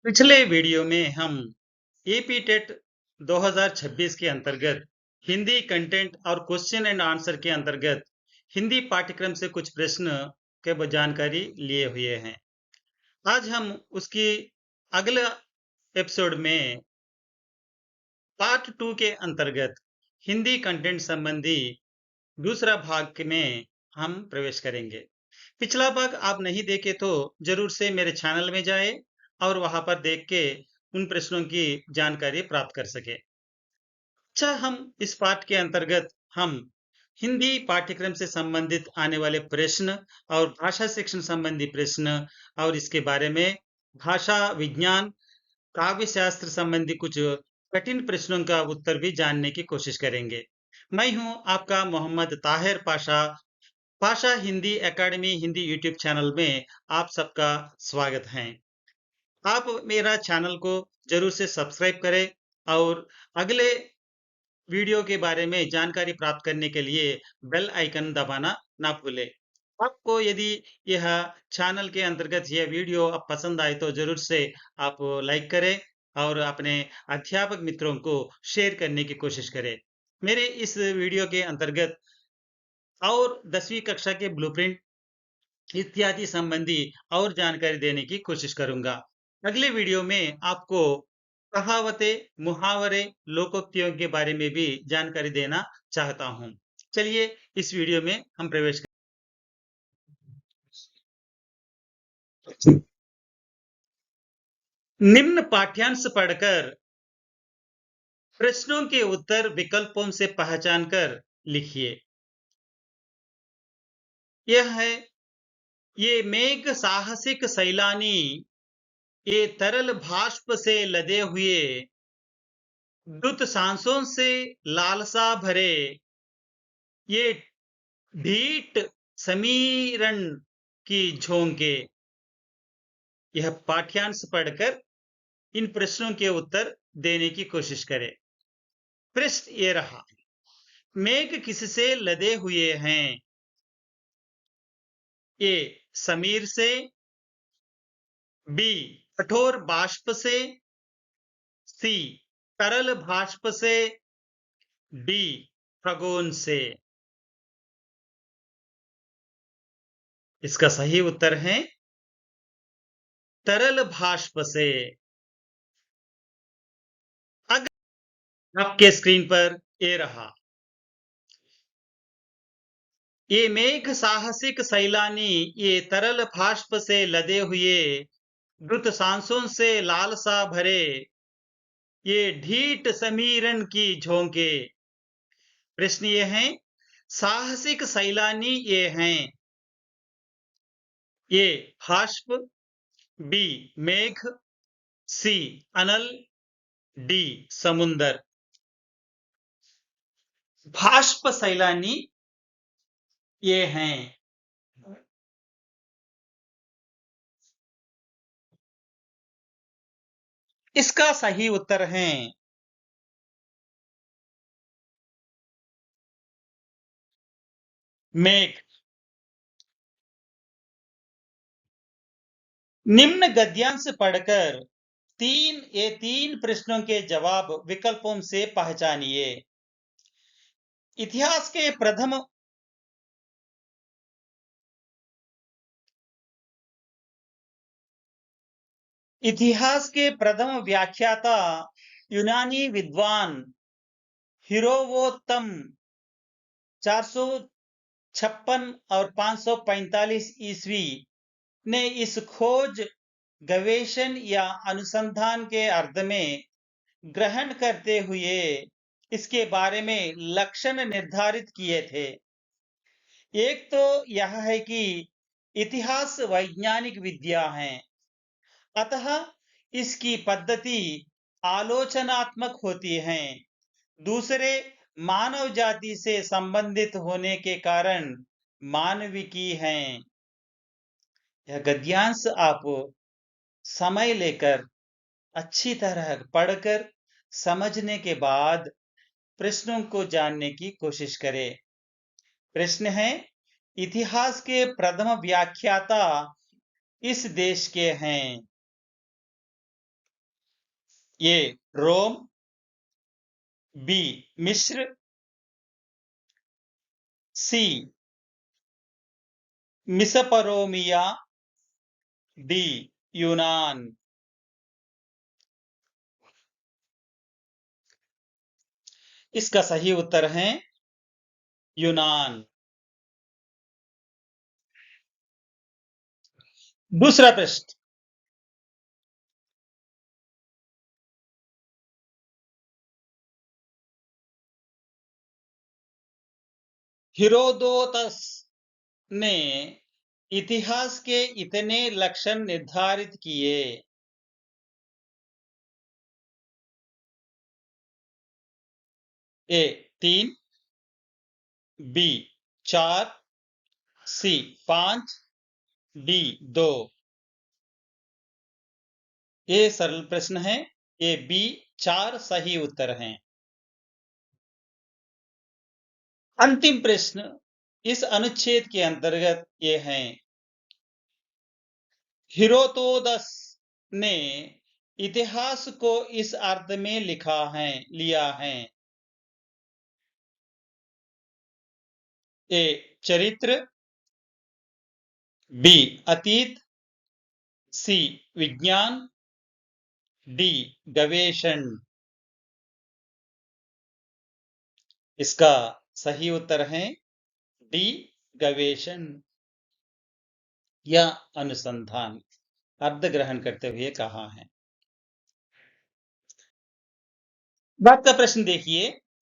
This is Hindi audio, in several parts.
पिछले वीडियो में हम एपी टेट 2026 के अंतर्गत हिंदी कंटेंट और क्वेश्चन एंड आंसर के अंतर्गत हिंदी पाठ्यक्रम से कुछ प्रश्न के जानकारी लिए हुए हैं। आज हम उसकी अगला एपिसोड में पार्ट 2 के अंतर्गत हिंदी कंटेंट संबंधी दूसरा भाग में हम प्रवेश करेंगे। पिछला भाग आप नहीं देखे तो जरूर से मेरे चैनल में जाए और वहां पर देख के उन प्रश्नों की जानकारी प्राप्त कर सके। अच्छा, हम इस पाठ के अंतर्गत हम हिंदी पाठ्यक्रम से संबंधित आने वाले प्रश्न और भाषा शिक्षण संबंधी प्रश्न और इसके बारे में भाषा विज्ञान काव्य शास्त्र संबंधी कुछ कठिन प्रश्नों का उत्तर भी जानने की कोशिश करेंगे। मैं हूं आपका मोहम्मद ताहिर पाशा। भाषा Hindi academy Hindi YouTube channel में आप सबका स्वागत है। आप मेरा चैनल को जरूर से सब्सक्राइब करें और अगले वीडियो के बारे में जानकारी प्राप्त करने के लिए बेल आइकन दबाना ना भूलें। आपको यदि यह चैनल के अंतर्गत यह वीडियो आप पसंद आए तो जरूर से आप लाइक करें और अपने अध्यापक मित्रों को शेयर करने की कोशिश करें। मेरे इस वीडियो के अंतर्गत और 10वीं कक्षा के ब्लूप्रिंट इत्यादि संबंधी और जानकारी देने की कोशिश करूंगा। अगले वीडियो में आपको कहावतें, मुहावरे, लोकोक्तियों के बारे में भी जानकारी देना चाहता हूं। चलिए इस वीडियो में हम प्रवेश करें। निम्न पाठ्यांश पढ़कर प्रश्नों के उत्तर विकल्पों से पहचान कर लिखिए। यह है, ये मेघ साहसिक सैलानी, ये तरल भाष्प से लदे हुए, द्रुत सांसों से लालसा भरे, ये ढीठ समीरण की झोंके। यह पाठ्यांश पढ़कर इन प्रश्नों के उत्तर देने की कोशिश करें। प्रश्न ये रहा, मेघ किससे लदे हुए हैं? ए समीर से, बी कठोर बाष्प से, सी तरल भाष्प से, डी खगोन से। इसका सही उत्तर है तरल भाष्प से। अगर आपके स्क्रीन पर ये रहा, ये मेघ साहसिक सैलानी, ये तरल भाष्प से लदे हुए, द्रुत सांसों से लालसा भरे, ये ढीठ समीरण की झोंके। प्रश्न ये है, साहसिक सैलानी ये हैं, ये भाष्प, बी मेघ, सी अनल, डी समुंदर। भाष्प सैलानी ये हैं। इसका सही उत्तर है मेघ। निम्न गद्यांश पढ़कर तीन प्रश्नों के जवाब विकल्पों से पहचानिए। इतिहास के प्रथम व्याख्याता यूनानी विद्वान हिरोवोत्तम 456 और 545 ईस्वी ने इस खोज, गवेषण या अनुसंधान के अर्थ में ग्रहण करते हुए इसके बारे में लक्षण निर्धारित किए थे। एक तो यह है कि इतिहास वैज्ञानिक विद्या है, अतः इसकी पद्धति आलोचनात्मक होती है। दूसरे, मानव जाति से संबंधित होने के कारण मानविकी हैं। यह गद्यांश आप समय लेकर अच्छी तरह पढ़कर समझने के बाद प्रश्नों को जानने की कोशिश करें। प्रश्न है, इतिहास के प्रथम व्याख्याता इस देश के हैं। ए रोम, बी मिस्र, सी मिसपरोमिया, डी यूनान। इसका सही उत्तर है यूनान। दूसरा प्रश्न, हेरोदोतस ने इतिहास के इतने लक्षण निर्धारित किए। ए 3, बी 4, सी 5, डी 2। ये सरल प्रश्न है। ए बी 4 सही उत्तर हैं। अंतिम प्रश्न इस अनुच्छेद के अंतर्गत ये हैं। हेरोदोतस ने इतिहास को इस अर्थ में लिया है। ए चरित्र, बी अतीत, सी विज्ञान, डी गवेषण। इसका सही उत्तर है डी गवेषण या अनुसंधान। अर्थ ग्रहण करते हुए कहा है। बात का प्रश्न देखिए,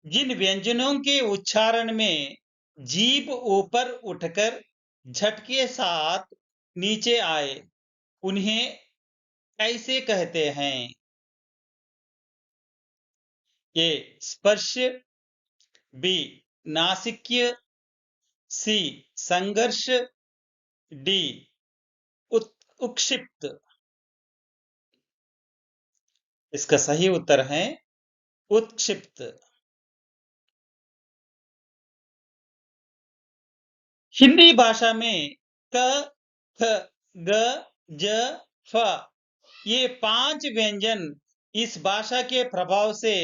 जिन व्यंजनों के उच्चारण में जीभ ऊपर उठकर झटके साथ नीचे आए उन्हें कैसे कहते हैं? ए स्पर्श, बी नासिक्य, सी संघर्ष, डी उक्षिप्त। इसका सही उत्तर है उत्क्षिप्त। हिंदी भाषा में क, ख, ग, ज, फ ये 5 व्यंजन इस भाषा के प्रभाव से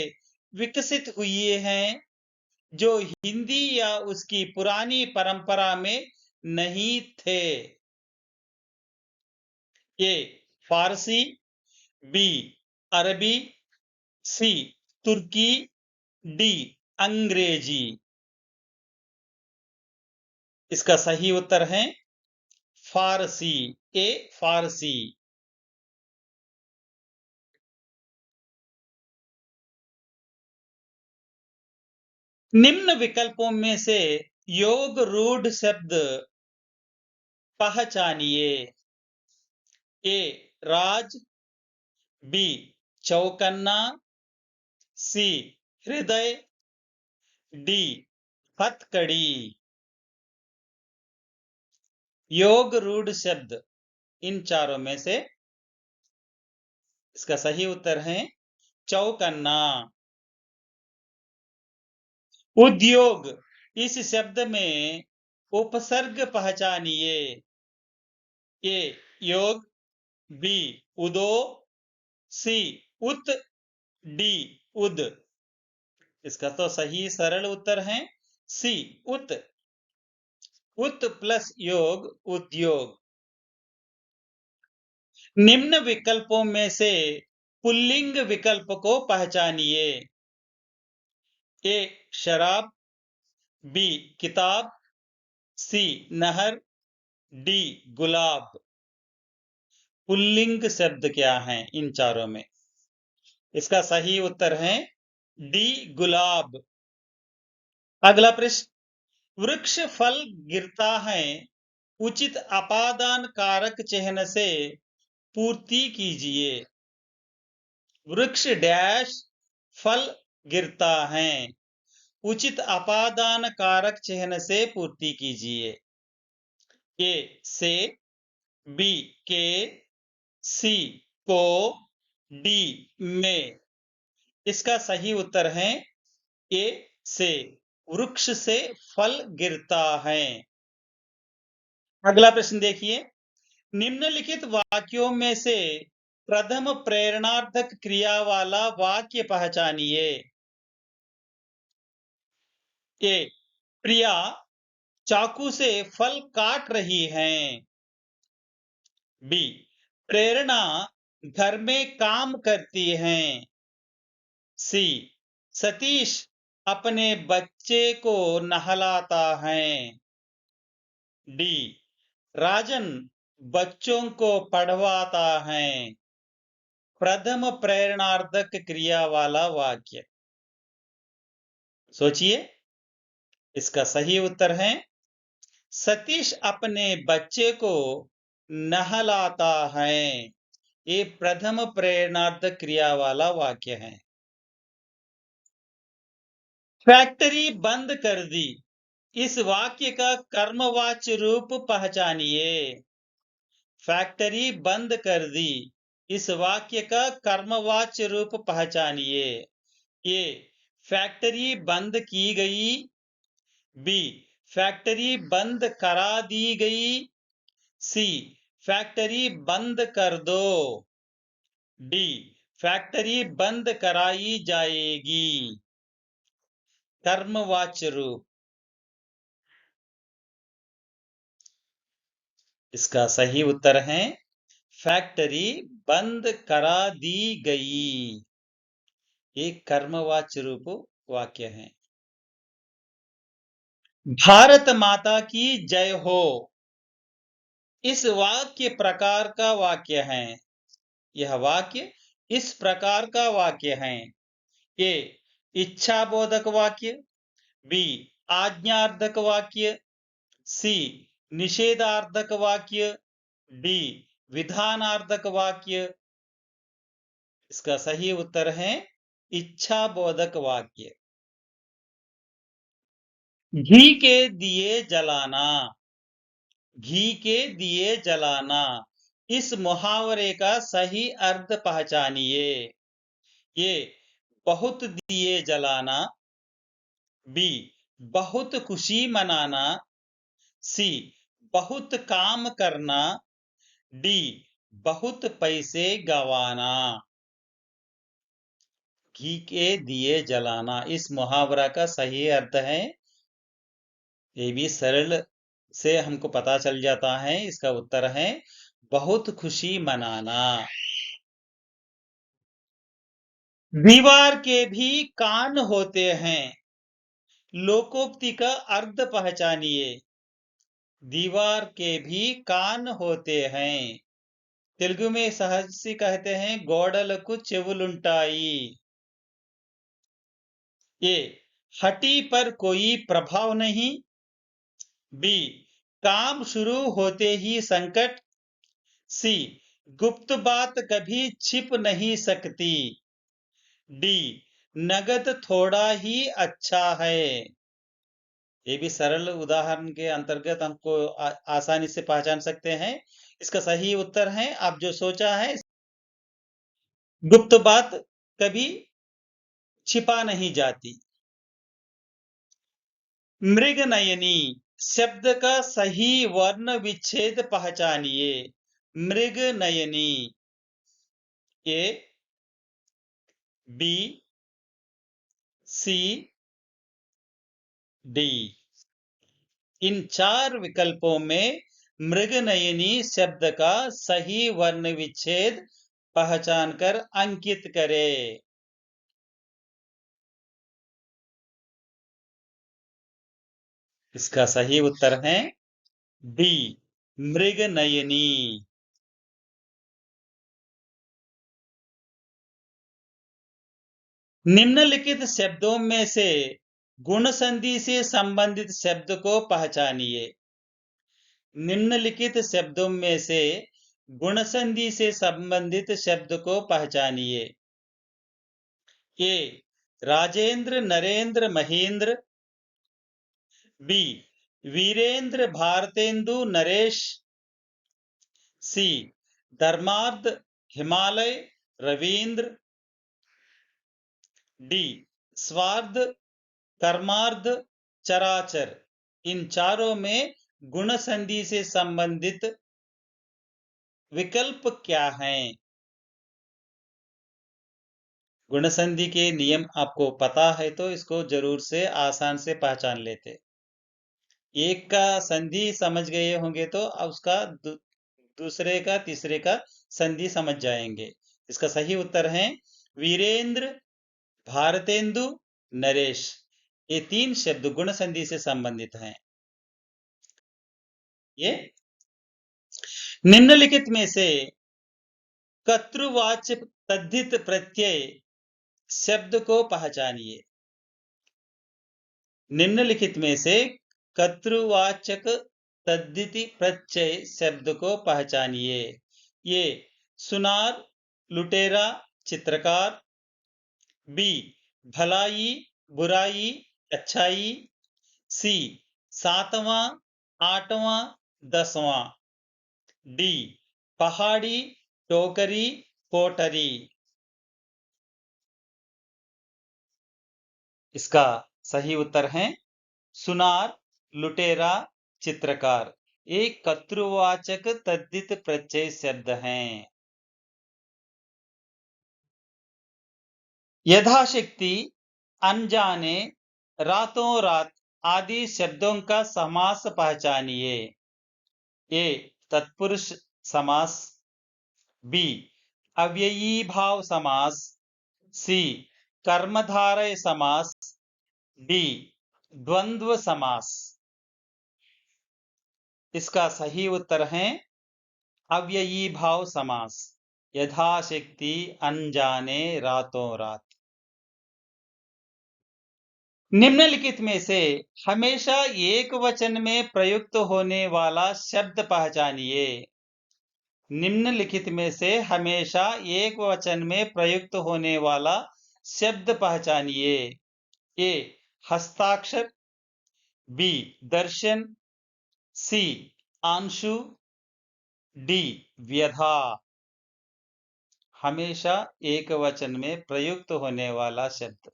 विकसित हुए हैं, जो हिंदी या उसकी पुरानी परंपरा में नहीं थे। ए फारसी, बी अरबी, सी तुर्की, डी अंग्रेजी। इसका सही उत्तर है फारसी। ए फारसी। निम्न विकल्पों में से योग रूढ़ शब्द पहचानिए। ए राज, बी चौकन्ना, सी हृदय, डी हथकड़ी। योग रूढ़ शब्द इन चारों में से इसका सही उत्तर है चौकन्ना। उद्योग इस शब्द में उपसर्ग पहचानिए। ए योग, बी उदो, सी उत, डी उद। इसका तो सही सरल उत्तर है सी उत। उत प्लस योग उद्योग। निम्न विकल्पों में से पुल्लिंग विकल्प को पहचानिए। ए शराब, बी किताब, सी नहर, डी गुलाब। पुल्लिंग शब्द क्या है इन चारों में? इसका सही उत्तर है डी गुलाब। अगला प्रश्न, वृक्ष फल गिरता है, उचित अपादान कारक चिह्न से पूर्ति कीजिए। वृक्ष डैश फल गिरता है, उचित अपादान कारक चिह्न से पूर्ति कीजिए। ए से, बी के, सी को, डी में। इसका सही उत्तर है ए से। वृक्ष से फल गिरता है। अगला प्रश्न देखिए, निम्नलिखित वाक्यों में से प्रथम प्रेरणार्थक क्रिया वाला वाक्य पहचानिए। ए, प्रिया चाकू से फल काट रही हैं। बी, प्रेरणा घर में काम करती हैं। सी, सतीश अपने बच्चे को नहलाता है। डी, राजन बच्चों को पढ़वाता है। प्रथम प्रेरणार्थक क्रिया वाला वाक्य। सोचिए, इसका सही उत्तर है सतीश अपने बच्चे को नहलाता है। ये प्रथम प्रेरणार्थक क्रिया वाला वाक्य है। फैक्ट्री बंद कर दी, इस वाक्य का कर्मवाच्य रूप पहचानिए। फैक्ट्री बंद कर दी, इस वाक्य का कर्मवाच्य रूप पहचानिए। ए, फैक्ट्री बंद की गई। बी, फैक्ट्री बंद करा दी गई। सी, फैक्ट्री बंद कर दो। डी, फैक्ट्री बंद कराई जाएगी। कर्मवाच्य रूप। इसका सही उत्तर है फैक्ट्री बंद करा दी गई। एक कर्मवाच्य रूप वाक्य है। भारत माता की जय हो, इस वाक्य प्रकार का वाक्य है। यह वाक्य इस प्रकार का वाक्य है। ए, इच्छाबोधक वाक्य। बी, आज्ञार्थक वाक्य। सी, निषेधार्थक वाक्य। डी, विधानार्थक वाक्य। इसका सही उत्तर है इच्छाबोधक वाक्य। घी के दिए जलाना। घी के दिए जलाना, इस मुहावरे का सही अर्थ पहचानिए। ये बहुत दिए जलाना। बी, बहुत खुशी मनाना। सी, बहुत काम करना। डी, बहुत पैसे गंवाना। घी के दिए जलाना, इस मुहावरा का सही अर्थ है। ये भी सरल से हमको पता चल जाता है। इसका उत्तर है बहुत खुशी मनाना। दीवार के भी कान होते हैं, लोकोक्ति का अर्थ पहचानिए। दीवार के भी कान होते हैं। तेलुगु में सहज से कहते हैं गोडलकु चेवुलुंटाई। ये हड्डी पर कोई प्रभाव नहीं। बी, काम शुरू होते ही संकट। सी, गुप्त बात कभी छिप नहीं सकती। डी, नगद थोड़ा ही अच्छा है। ये भी सरल उदाहरण के अंतर्गत हमको आसानी से पहचान सकते हैं। इसका सही उत्तर है आप जो सोचा है, गुप्त बात कभी छिपा नहीं जाती। मृगनयनी शब्द का सही वर्ण विच्छेद पहचानिए। मृगनयनी। ए, बी, सी, डी। इन चार विकल्पों में मृगनयनी शब्द का सही वर्ण विच्छेद पहचान कर अंकित करें। इसका सही उत्तर है डी, मृगनयनी। निम्नलिखित शब्दों में से गुण संधि से संबंधित शब्द को पहचानिए। निम्नलिखित शब्दों में से गुण संधि से संबंधित शब्द को पहचानिए। ए, राजेंद्र नरेंद्र महेंद्र। बी, वीरेंद्र भारतेंदु नरेश। सी, धर्मार्थ हिमालय रवींद्र। डी, स्वार्थ कर्मार्थ चराचर। इन चारों में गुण संधि से संबंधित विकल्प क्या हैं? गुण संधि के नियम आपको पता है तो इसको जरूर से आसान से पहचान लेते। एक का संधि समझ गए होंगे तो उसका दूसरे का तीसरे का संधि समझ जाएंगे। इसका सही उत्तर है वीरेंद्र, भारतेंदु, नरेश। ये तीन शब्द गुण संधि से संबंधित हैं। ये निम्नलिखित में से कर्तृवाचक तद्धित प्रत्यय शब्द को पहचानिए। निम्नलिखित में से कर्तृवाचक तद्धित प्रत्यय शब्द को पहचानिए। ये सुनार, लुटेरा, चित्रकार। बी भलाई, बुराई, अच्छाई। सी सातवां, आठवां, दसवां। डी पहाड़ी, टोकरी, कोठरी। इसका सही उत्तर है सुनार, लुटेरा, चित्रकार। एक कर्तृवाचक तद्धित प्रत्यय शब्द हैं। यथाशक्ति, अनजाने, रातों रात आदि शब्दों का समास पहचानिए। ए तत्पुरुष समास। बी अव्ययी भाव समास। सी कर्मधारय समास। डी द्वंद्व समास। इसका सही उत्तर है अव्ययी भाव समास। यथाशक्ति, अनजाने, रातों रात। निम्नलिखित में से हमेशा एक वचन में प्रयुक्त होने वाला शब्द पहचानिए। निम्नलिखित में से हमेशा एक वचन में प्रयुक्त होने वाला शब्द पहचानिए। ए हस्ताक्षर। बी दर्शन। सी आंशु। डी व्यथा। हमेशा एक वचन में प्रयुक्त होने वाला शब्द।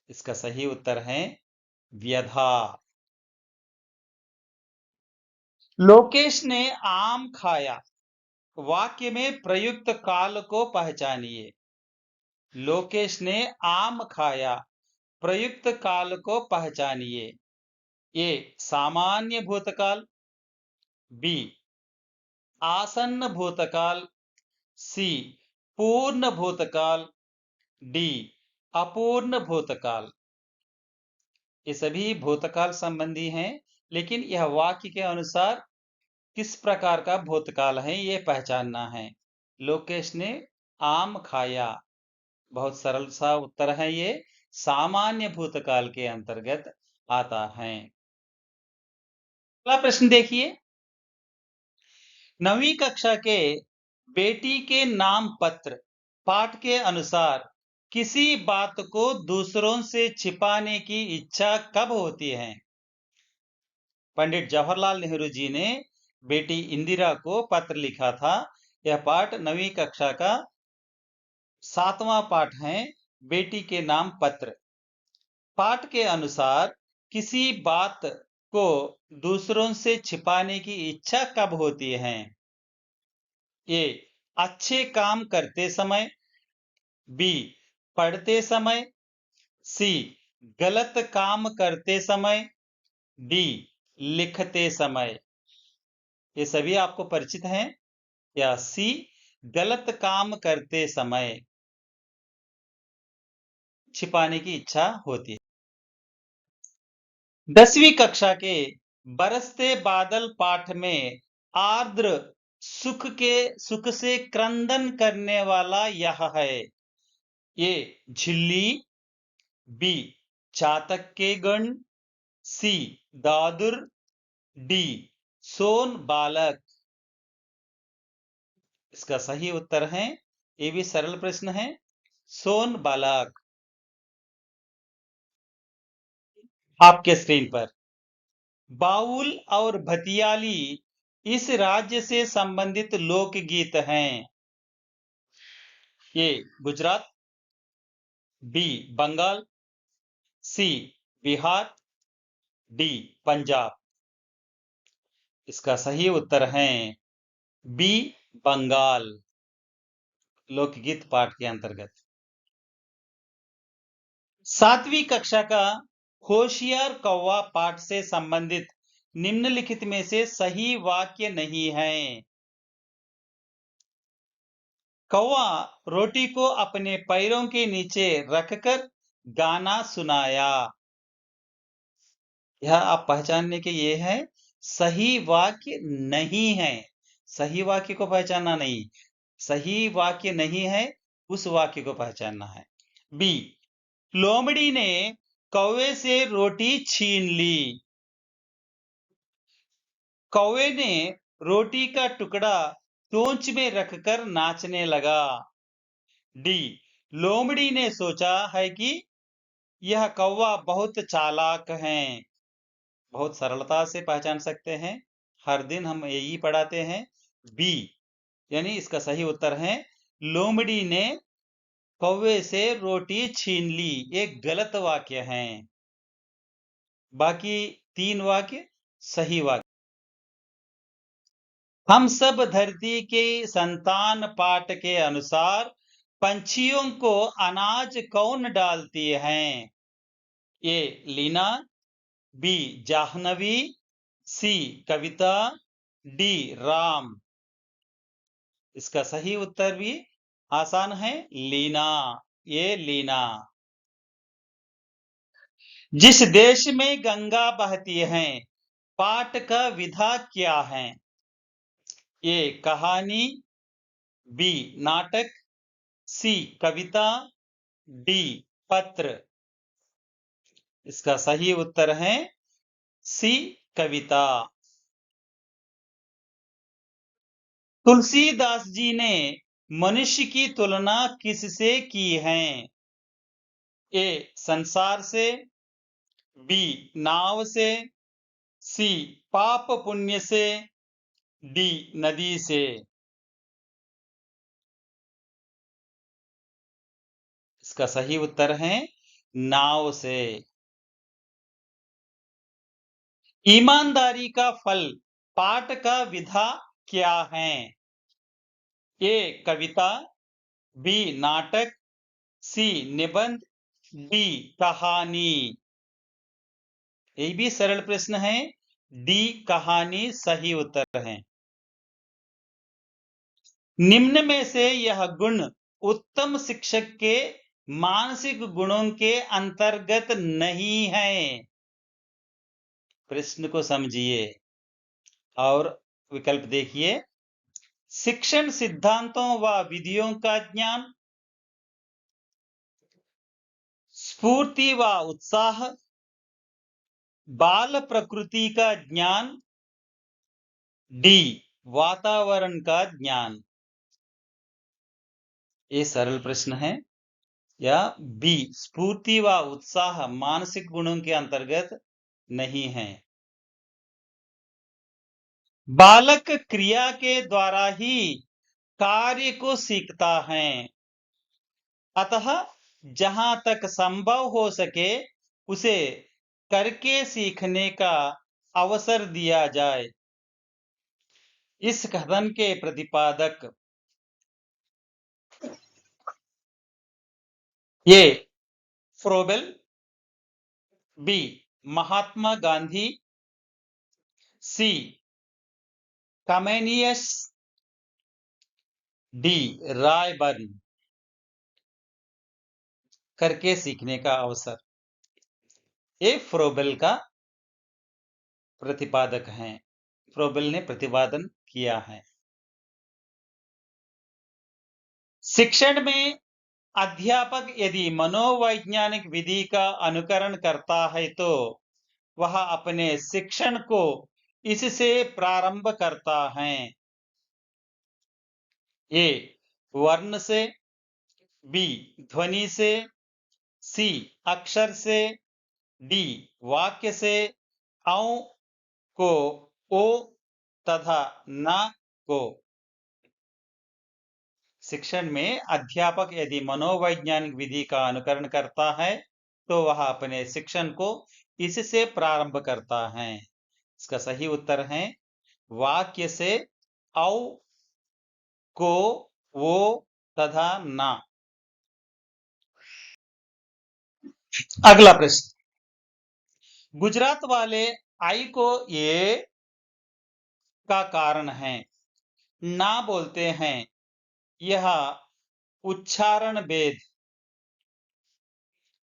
इसका सही उत्तर है व्यथा। लोकेश ने आम खाया वाक्य में प्रयुक्त काल को पहचानिए। लोकेश ने आम खाया प्रयुक्त काल को पहचानिए। ए सामान्य भूतकाल। बी आसन्न भूतकाल। सी पूर्ण भूतकाल। डी अपूर्ण भूतकाल। ये सभी भूतकाल संबंधी हैं, लेकिन यह वाक्य के अनुसार किस प्रकार का भूतकाल है ये पहचानना है। लोकेश ने आम खाया, बहुत सरल सा उत्तर है ये, सामान्य भूतकाल के अंतर्गत आता है। अगला प्रश्न देखिए। 9वीं कक्षा के बेटी के नाम पत्र पाठ के अनुसार किसी बात को दूसरों से छिपाने की इच्छा कब होती है? पंडित जवाहरलाल नेहरू जी ने बेटी इंदिरा को पत्र लिखा था। यह पाठ 9वीं कक्षा का 7वां पाठ है, बेटी के नाम पत्र। पाठ के अनुसार किसी बात को दूसरों से छिपाने की इच्छा कब होती है? ए अच्छे काम करते समय। बी पढ़ते समय। सी गलत काम करते समय। डी लिखते समय। ये सभी आपको परिचित हैं। या सी गलत काम करते समय छिपाने की इच्छा होती है। 10वीं कक्षा के बरसते बादल पाठ में आर्द्र सुख से क्रंदन करने वाला यह है। ये झिल्ली। बी चातक के गण। सी दादुर। डी सोन बालक। इसका सही उत्तर है, ये भी सरल प्रश्न है, सोन बालक। आपके स्क्रीन पर बाउल और भतियाली इस राज्य से संबंधित लोकगीत हैं। ये गुजरात। बी बंगाल। सी बिहार। डी पंजाब। इसका सही उत्तर है बी बंगाल, लोकगीत पाठ के अंतर्गत। सातवीं कक्षा का होशियार कौवा पाठ से संबंधित निम्नलिखित में से सही वाक्य नहीं है। कौवा रोटी को अपने पैरों के नीचे रखकर गाना सुनाया। यह आप पहचानने के ये है, सही वाक्य नहीं है। सही वाक्य को पहचानना नहीं, सही वाक्य नहीं है, उस वाक्य को पहचानना है। बी, लोमड़ी ने कौवे से रोटी छीन ली। कौवे ने रोटी का टुकड़ा चोंच में रखकर नाचने लगा। डी, लोमड़ी ने सोचा है कि यह कौवा बहुत चालाक है। बहुत सरलता से पहचान सकते हैं, हर दिन हम यही पढ़ाते हैं। बी यानी इसका सही उत्तर है लोमड़ी ने कौवे से रोटी छीन ली। एक गलत वाक्य है, बाकी 3 वाक्य सही वाक्य। हम सब धरती के संतान पाठ के अनुसार पंछियों को अनाज कौन डालती हैं? ए लीना, बी जाह्नवी, सी कविता, डी राम। इसका सही उत्तर भी आसान है, लीना। ये लीना। जिस देश में गंगा बहती है, पाठ का विधा क्या है? ए कहानी, बी नाटक, सी कविता, डी पत्र। इसका सही उत्तर है सी कविता। तुलसीदास जी ने मनुष्य की तुलना किससे की है? ए संसार से, बी नाव से, सी पाप पुण्य से, डी नदी से। इसका सही उत्तर है नाव से। ईमानदारी का फल पाठ का विधा क्या है? ए कविता, बी नाटक, सी निबंध, डी कहानी। ये भी सरल प्रश्न है, डी कहानी सही उत्तर है। निम्न में से यह गुण उत्तम शिक्षक के मानसिक गुणों के अंतर्गत नहीं है। प्रश्न को समझिए और विकल्प देखिए। शिक्षण सिद्धांतों व विधियों का ज्ञान, स्फूर्ति व उत्साह, बाल प्रकृति का ज्ञान, डी वातावरण का ज्ञान। ये सरल प्रश्न है। या बी स्फूर्ति व उत्साह मानसिक गुणों के अंतर्गत नहीं है। बालक क्रिया के द्वारा ही कार्य को सीखता है, अतः जहां तक संभव हो सके उसे करके सीखने का अवसर दिया जाए। इस कथन के प्रतिपादक ए फ्रोबेल, बी महात्मा गांधी, सी कमेनियस, डी रायबर्न। करके सीखने का अवसर ये फ्रोबेल का प्रतिपादक है, फ्रोबेल ने प्रतिपादन किया है। शिक्षण में अध्यापक यदि मनोवैज्ञानिक विधि का अनुकरण करता है तो वह अपने शिक्षण को इससे प्रारंभ करता है। ए वर्ण से, बी ध्वनि से, सी अक्षर से, डी वाक्य से, औ को ओ तथा न को। शिक्षण में अध्यापक यदि मनोवैज्ञानिक विधि का अनुकरण करता है तो वह अपने शिक्षण को इससे प्रारंभ करता है। इसका सही उत्तर है वाक्य से, औ को वो तथा ना। अगला प्रश्न, गुजरात वाले आई को ये का कारण है, ना बोलते हैं, यह उच्चारण भेद,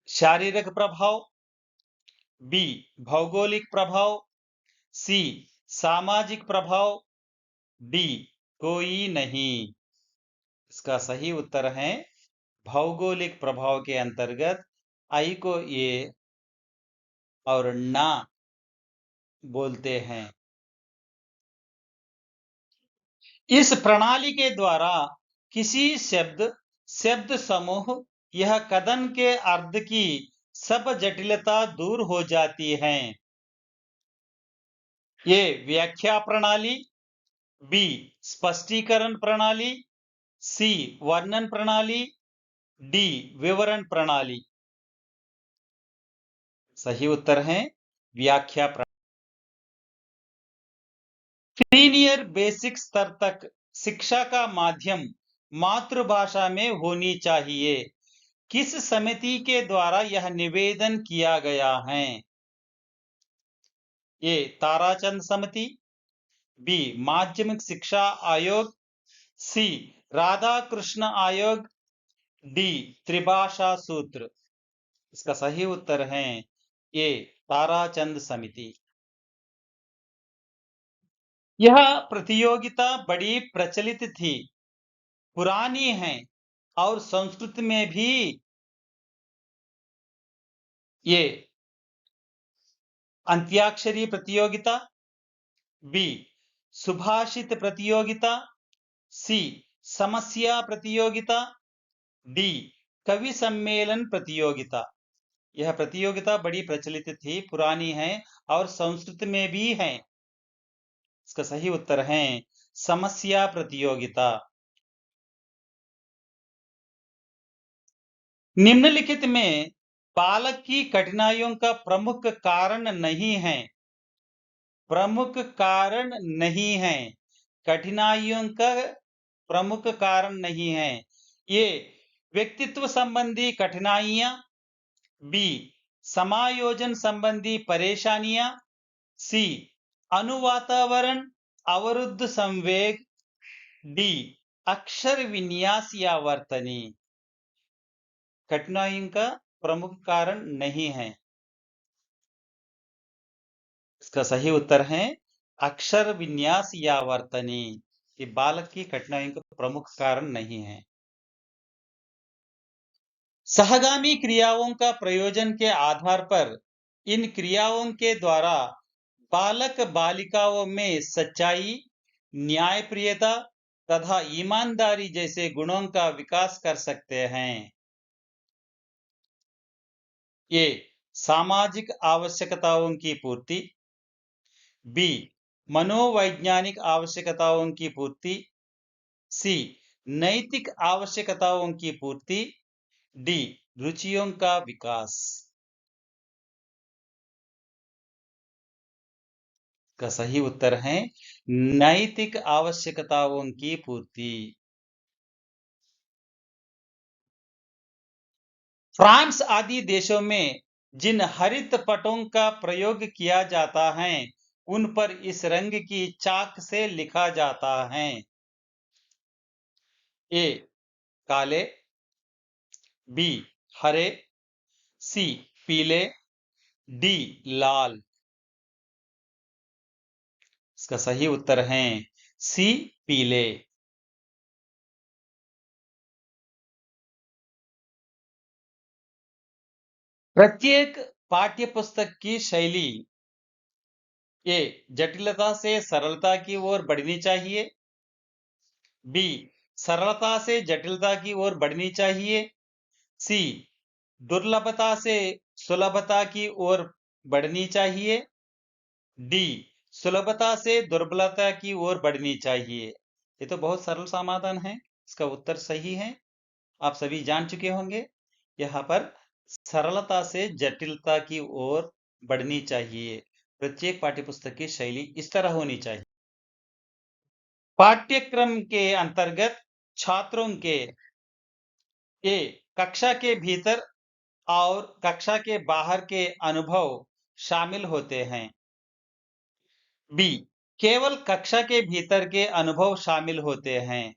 शारीरिक प्रभाव, बी भौगोलिक प्रभाव, सी सामाजिक प्रभाव, डी कोई नहीं। इसका सही उत्तर है भौगोलिक प्रभाव के अंतर्गत आई को ये और ना बोलते हैं। इस प्रणाली के द्वारा किसी शब्द समूह यह कथन के अर्थ की सब जटिलता दूर हो जाती है। ये व्याख्या प्रणाली, बी स्पष्टीकरण प्रणाली, सी वर्णन प्रणाली, डी विवरण प्रणाली। सही उत्तर है व्याख्या प्रणाली। सीनियर बेसिक स्तर तक शिक्षा का माध्यम मातृभाषा में होनी चाहिए। किस समिति के द्वारा यह निवेदन किया गया है? ए ताराचंद समिति, बी माध्यमिक शिक्षा आयोग, सी राधा कृष्ण आयोग, डी त्रिभाषा सूत्र। इसका सही उत्तर है ए ताराचंद समिति। यह प्रतियोगिता बड़ी प्रचलित थी, पुरानी है और संस्कृत में भी ये अंत्याक्षरी प्रतियोगिता, बी सुभाषित प्रतियोगिता, सी समस्या प्रतियोगिता, डी कवि सम्मेलन प्रतियोगिता। यह प्रतियोगिता बड़ी प्रचलित थी, पुरानी है और संस्कृत में भी है। इसका सही उत्तर है समस्या प्रतियोगिता। निम्नलिखित में बालक की कठिनाइयों का प्रमुख कारण नहीं है, प्रमुख कारण नहीं है, कठिनाइयों का प्रमुख कारण नहीं है। ये व्यक्तित्व संबंधी कठिनाइयां, बी समायोजन संबंधी परेशानियां, सी अनुवातावरण अवरुद्ध संवेग, डी अक्षर विन्यास या वर्तनी। कठिनाइयों का प्रमुख कारण नहीं है। इसका सही उत्तर है अक्षर विन्यास या वर्तनी। ये बालक की कठिनाइयों का प्रमुख कारण नहीं है। सहगामी क्रियाओं का प्रयोजन के आधार पर इन क्रियाओं के द्वारा बालक बालिकाओं में सच्चाई, न्यायप्रियता तथा ईमानदारी जैसे गुणों का विकास कर सकते हैं। ये सामाजिक आवश्यकताओं की पूर्ति, बी मनोवैज्ञानिक आवश्यकताओं की पूर्ति, सी नैतिक आवश्यकताओं की पूर्ति, डी रुचियों का विकास। का सही उत्तर है नैतिक आवश्यकताओं की पूर्ति। फ्रांस आदि देशों में जिन हरित पटों का प्रयोग किया जाता है उन पर इस रंग की चाक से लिखा जाता है। ए काले, बी हरे, सी पीले, डी लाल। इसका सही उत्तर है सी पीले। प्रत्येक पाठ्यपुस्तक की शैली ए जटिलता से सरलता की ओर बढ़नी चाहिए, बी सरलता से जटिलता की ओर बढ़नी चाहिए, सी दुर्लभता से सुलभता की ओर बढ़नी चाहिए, डी सुलभता से दुर्बलता की ओर बढ़नी चाहिए। ये तो बहुत सरल समाधान है, इसका उत्तर सही है। आप सभी जान चुके होंगे यहाँ पर सरलता से जटिलता की ओर बढ़नी चाहिए। प्रत्येक पाठ्यपुस्तक की शैली इस तरह होनी चाहिए। पाठ्यक्रम के अंतर्गत छात्रों के ए कक्षा के भीतर और कक्षा के बाहर के अनुभव शामिल होते हैं? बी, केवल कक्षा के भीतर के अनुभव शामिल होते हैं।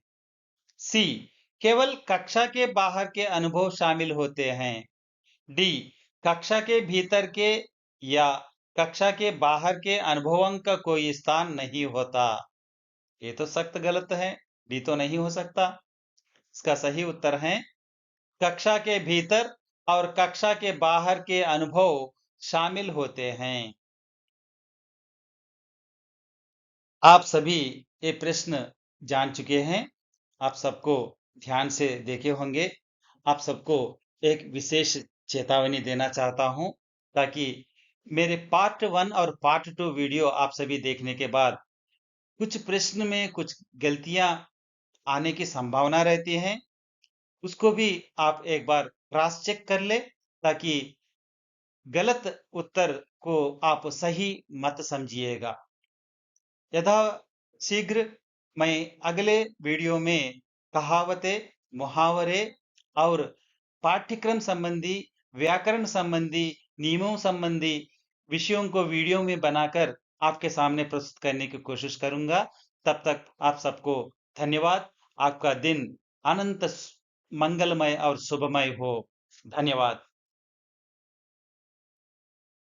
सी, केवल कक्षा के बाहर के अनुभव शामिल होते हैं। डी, कक्षा के भीतर के या कक्षा के बाहर के अनुभवों का कोई स्थान नहीं होता। ये तो सख्त गलत है। डी तो नहीं हो सकता। इसका सही उत्तर है कक्षा के भीतर और कक्षा के बाहर के अनुभव शामिल होते हैं। आप सभी ये प्रश्न जान चुके हैं। आप सबको ध्यान से देखे होंगे। आप सबको एक विशेष चेतावनी देना चाहता हूं ताकि मेरे पार्ट 1 और पार्ट 2 वीडियो आप सभी देखने के बाद कुछ प्रश्न में कुछ गलतियां आने की संभावना रहती है, उसको भी आप एक बार क्रॉस चेक कर ले ताकि गलत उत्तर को आप सही मत समझिएगा। यथा शीघ्र मैं अगले वीडियो में कहावतें, मुहावरे और पाठ्यक्रम संबंधी, व्याकरण संबंधी, नियमों संबंधी विषयों को वीडियो में बनाकर आपके सामने प्रस्तुत करने की कोशिश करूंगा। तब तक आप सबको धन्यवाद। आपका दिन अनंत मंगलमय और शुभमय हो। धन्यवाद।